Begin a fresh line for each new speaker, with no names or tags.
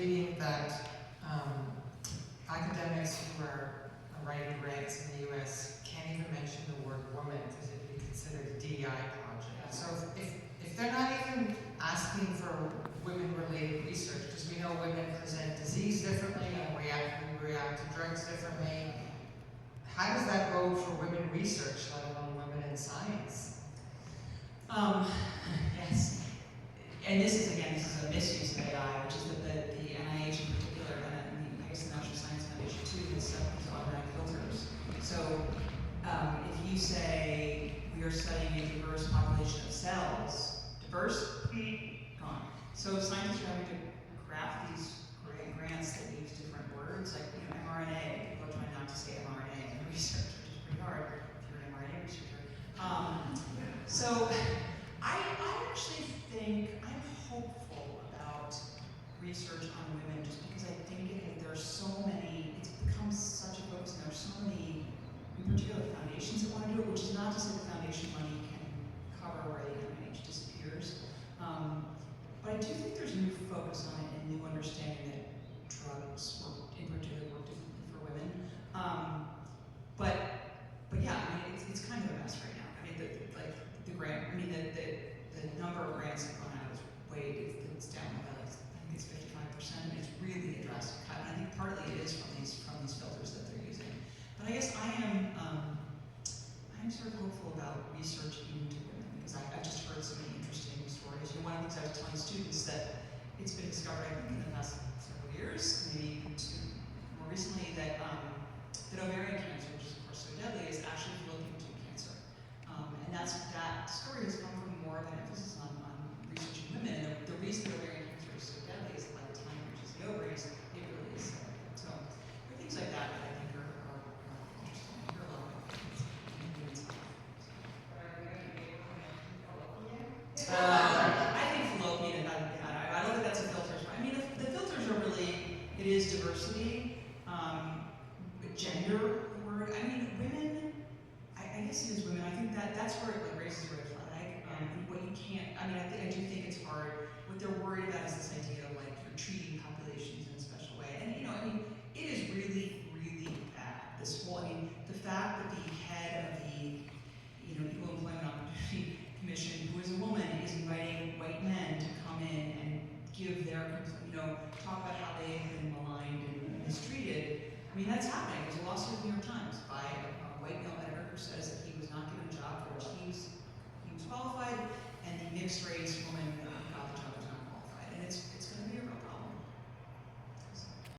reading that academics who are writing grants in the US can't even mention the word woman because it would be considered a DEI project. So if they're not even asking for women-related research, because we know women present disease differently and we react to drugs differently, how does that go for women research, let alone women in science?
Yes. And this is a misuse of AI, which is that the NIH in particular, and I guess the National Science Foundation too, has set these automatic filters. So if you say we are studying a diverse population of cells, diverse, gone. So scientists are having to craft these grants that use different words, like mRNA. People are trying not to say mRNA in research, which is pretty hard if you're an mRNA researcher. So I actually think I'm hopeful about research on women, just because I think there are so many. It's become such a focus, and there are so many, in particular, foundations that want to do it. Which is not to say the foundation money can cover where the NIH disappears. But I do think there's new focus on it and new understanding that drugs, in particular, work differently for women. But yeah, I mean, it's kind of a mess right now. I mean, the grant, I mean, the number of grants that have gone out is it's down by like, I think it's 55%, and it's really a drastic cut. And I think partly it is from these filters that they're using. But I guess I'm sort of hopeful about research into women, because I've just heard so many interesting stories. One of the things I was telling students that it's been discovered, I think, in the past several years, maybe even more recently, that ovarian cancer, which is of course so deadly, is actually Fallopian tube cancer. And that story has come from more of an emphasis on researching women. And the reason that ovarian cancer is so deadly is that by the time it reaches the ovaries, it really is so. So there are things like that that I think are interesting. I hear a lot about I think fallopian, I don't think that's a filter. I mean, the filters are really, it is diversity, gender, the word. I mean, women, I guess it is women. I think that's where it raises a red flag. What you can't, I mean, I do think it's hard. What they're worried about is this idea of like you're treating populations in a special way. And I mean, it is really, really bad. This whole, I mean, the fact that the head of the, Equal Employment Opportunity Commission, who is a woman, is inviting white men to come in and give their, talk about how they have been maligned and mistreated. I mean, that's happening. There's a lawsuit in the New York Times by a white male editor who says that he was not given a job for which he was qualified, and the mixed race